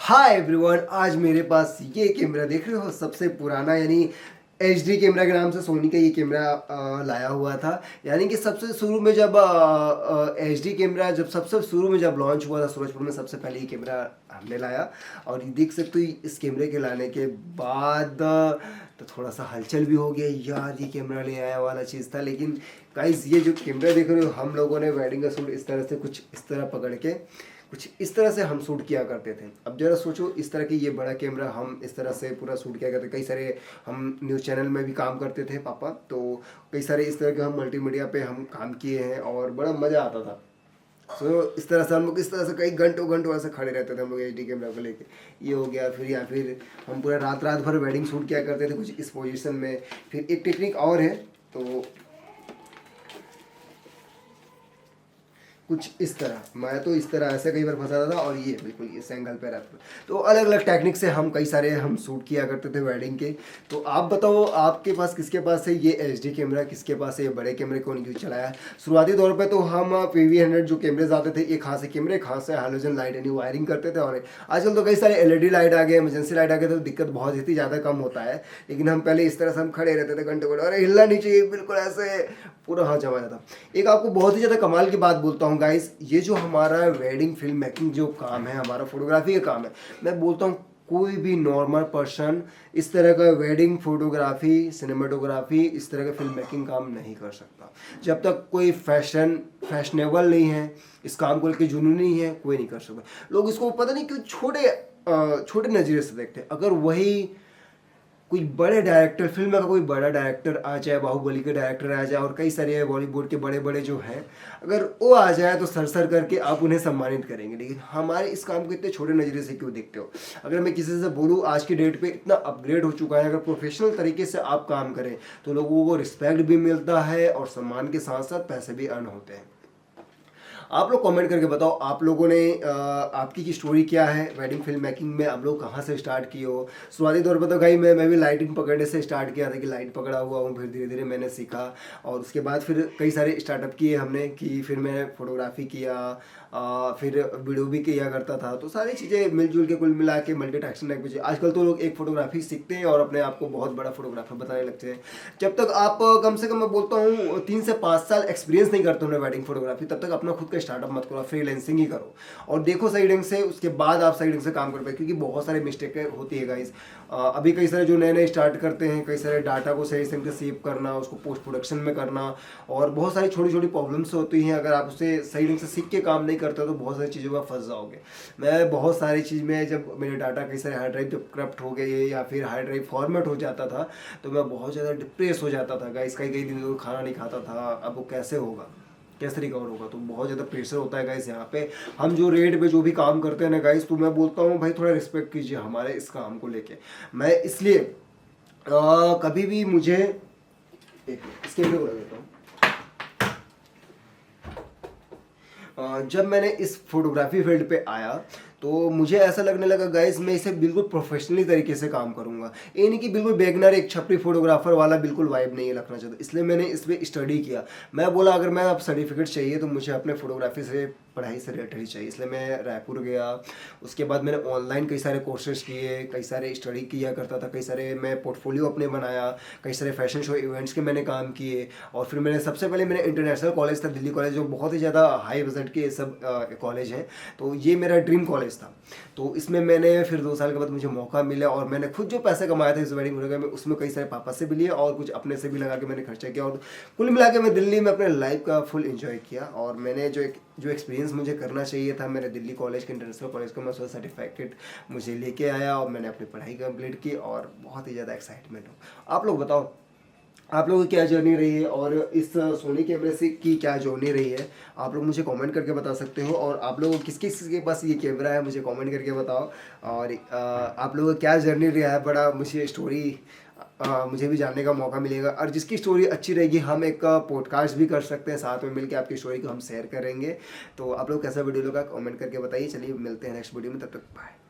Hi everyone, आज मेरे पास ये कैमरा देख रहे हो, सबसे पुराना यानी HD कैमरा के नाम से सोनी का ये कैमरा लाया हुआ था। यानी कि सबसे शुरू में जब HD कैमरा जब सबसे शुरू में जब लॉन्च हुआ था सूरजपुर में, सबसे पहले ये कैमरा हमने लाया। और ये देख सकते हो, इस कैमरे के लाने के बाद तो थोड़ा सा हलचल भी हो गया, यार ये कैमरा ले आया वाला चीज़ था। लेकिन गाइस, ये जो कैमरा देख रहे हो, हम लोगों ने वेडिंग का शूट इस तरह से कुछ इस तरह पकड़ के कुछ इस तरह से हम शूट किया करते थे। अब जरा सोचो, इस तरह की ये बड़ा कैमरा हम इस तरह से पूरा शूट किया करते। कई सारे हम न्यूज़ चैनल में भी काम करते थे पापा, तो कई सारे इस तरह के हम मल्टीमीडिया पे हम काम किए हैं और बड़ा मज़ा आता था। इस तरह से हम लोग इस तरह से कई घंटों घंटों ऐसे खड़े रहते थे हम लोग HD कैमरा को लेके। ये हो गया, फिर या फिर हम पूरा रात रात भर वेडिंग शूट किया करते थे कुछ इस पोजीशन में। फिर एक टेक्निक और है, तो कुछ इस तरह, मैं तो इस तरह ऐसे कई बार फंसाता था और ये बिल्कुल इस एंगल पे रहता था। तो अलग अलग टेक्निक से हम कई सारे हम शूट किया करते थे वेडिंग के। तो आप बताओ, आपके पास किसके पास है ये HD कैमरा, किसके पास है ये बड़े कैमरे, कौन यूज चलाया है? शुरुआती तौर पे तो हम PV100 जो कैमरेज आते थे, एक हाथ से कैमरे, एक हाथ से हाइलोजन लाइट यानी वायरिंग करते थे। और आजकल तो कई सारे LED लाइट आ गए, इमरजेंसी लाइट आ गए, तो दिक्कत बहुत ही ज़्यादा कम होता है। लेकिन हम पहले इस तरह से हम खड़े रहते थे घंटे घंटे, अरे हिलना नहीं चाहिए, बिल्कुल ऐसे पूरा हाथ जमा जाता। एक आपको बहुत ही ज़्यादा कमाल की बात बोलता हूँ गाइस, ये जो हमारा वेडिंग फिल्म मेकिंग जो काम है, हमारा फोटोग्राफी का काम है, मैं बोलता हूँ कोई भी नॉर्मल पर्सन इस तरह का वेडिंग फोटोग्राफी, सिनेमाटोग्राफी, इस तरह का फिल्म मेकिंग काम नहीं कर सकता। जब तक कोई फैशनेबल नहीं है, इस काम को लेकर जुनूनी नहीं है, कोई नहीं कर सकता। लोग इसको पता नहीं क्यों छोटे नज़रिए से देखते हैं। अगर वही कोई बड़े डायरेक्टर, फिल्म का कोई बड़ा डायरेक्टर आ जाए, बाहुबली के डायरेक्टर आ जाए और कई सारे बॉलीवुड के बड़े बड़े जो हैं, अगर वो आ जाए तो सर करके आप उन्हें सम्मानित करेंगे। लेकिन हमारे इस काम को इतने छोटे नज़रिए से क्यों देखते हो? अगर मैं किसी से बोलूँ, आज की डेट पे इतना अपग्रेड हो चुका है, अगर प्रोफेशनल तरीके से आप काम करें तो लोगों को रिस्पेक्ट भी मिलता है और सम्मान के साथ साथ पैसे भी अर्न होते हैं। आप लोग कमेंट करके बताओ, आप लोगों ने आपकी की स्टोरी क्या है वेडिंग फिल्म मेकिंग में? आप लोग कहाँ से स्टार्ट किए हो? शुरुआती तौर पर तो भाई मैं भी लाइटिंग पकड़ने से स्टार्ट किया था कि लाइट पकड़ा हुआ हूँ, फिर धीरे धीरे मैंने सीखा और उसके बाद फिर कई सारे स्टार्टअप किए हमने, कि फिर मैंने फोटोग्राफी किया, फिर वीडियो भी किया करता था। तो सारी चीज़ें मिलजुल के कुल मिला के मल्टीटास्किंग लैंग्वेज। आजकल तो लोग एक फोटोग्राफी सीखते हैं और अपने आप को बहुत बड़ा फोटोग्राफर बताने लगते हैं। जब तक आप कम से कम मैं बोलता हूँ 3 से 5 साल एक्सपीरियंस नहीं करते हो वेडिंग फोटोग्राफी, तब तक अपना खुद का स्टार्टअप मत करो, फ्रीलांसिंग ही करो और देखो सही ढंग से, उसके बाद आप सही ढंग से काम कर पाए। क्योंकि बहुत सारे मिस्टेक होती है गाइस। अभी कई सारे जो नए नए स्टार्ट करते हैं, कई सारे डाटा को सही ढंग से सेव करना, उसको पोस्ट प्रोडक्शन में करना और बहुत सारी छोटी छोटी प्रॉब्लम्स होती हैं। अगर आप उसे सही ढंग से सीख के काम नहीं करते तो बहुत सारी चीज़ों में फंस जाओगे। मैं बहुत सारी चीज़ में, जब मेरे डाटा कई सारे हार्ड ड्राइव जब करप्ट हो गए या फिर हार्ड ड्राइव फॉर्मेट हो जाता था, तो मैं बहुत ज़्यादा डिप्रेस हो जाता था गाइस। कई दिन तो खाना नहीं खाता था। अब वो कैसे होगा, कैसे रिकवर होगा? तो बहुत ज़्यादा प्रेशर होता है गाइस यहाँ पे। हम जो रेट पे जो भी काम करते हैं ना गाइस, तो मैं बोलता हूँ भाई थोड़ा रिस्पेक्ट कीजिए हमारे इस काम को लेके। मैं इसलिए कभी भी मुझे इसके लिए बोला देता हूँ, जब मैंने इस फोटोग्राफी फील्ड पे आया तो मुझे ऐसा लगने लगा गाइस, मैं इसे बिल्कुल प्रोफेशनली तरीके से काम करूंगा। ये नहीं कि बिल्कुल बेगनर एक छपरी फोटोग्राफर वाला बिल्कुल वाइब नहीं रखना चाहता। इसलिए मैंने इस पर स्टडी किया। मैं बोला अगर मैं अब सर्टिफिकेट चाहिए तो मुझे अपने फोटोग्राफी से पढ़ाई से रिलेटेड ही चाहिए। इसलिए मैं रायपुर गया। उसके बाद मैंने ऑनलाइन कई सारे कोर्सेज किए, कई सारे स्टडी किया करता था, कई सारे मैं पोर्टफोलियो अपने बनाया, कई सारे फैशन शो इवेंट्स के मैंने काम किए। और फिर मैंने सबसे पहले मेरे इंटरनेशनल कॉलेज था, दिल्ली कॉलेज, जो बहुत ही ज़्यादा हाई बजट के सब कॉलेज हैं। तो ये मेरा ड्रीम कॉलेज था। तो इसमें मैंने फिर 2 साल के बाद मुझे मौका मिला और मैंने खुद जो पैसे कमाए थे इस वेडिंग में, उसमें कई सारे पापा से भी लिए और कुछ अपने से भी लगा के मैंने खर्चा किया। और कुल मिला के मैं दिल्ली में अपने लाइफ का फुल एंजॉय किया। और मैंने जो एक्सपीरियंस मुझे करना चाहिए था मेरे दिल्ली कॉलेज के, इंटरनेशनल कॉलेज का, मैं उसका सर्टिफिकेट मुझे लेके आया और मैंने अपनी पढ़ाई कंप्लीट की और बहुत ही ज़्यादा एक्साइटमेंट हूँ। आप लोग बताओ, आप लोगों की क्या जर्नी रही है और इस सोनी कैमरे से की क्या जर्नी रही है? आप लोग मुझे कमेंट करके बता सकते हो। और आप लोगों किस किस के पास ये कैमरा है मुझे कमेंट करके बताओ। और आप लोगों का क्या जर्नी रहा है, बड़ा मुझे स्टोरी मुझे भी जानने का मौका मिलेगा। और जिसकी स्टोरी अच्छी रहेगी हम एक पॉडकास्ट भी कर सकते हैं, साथ में मिलकर आपकी स्टोरी को हम शेयर करेंगे। तो आप लोग कैसा वीडियो लगा कमेंट करके बताइए। चलिए मिलते हैं नेक्स्ट वीडियो में, तब तक बाय।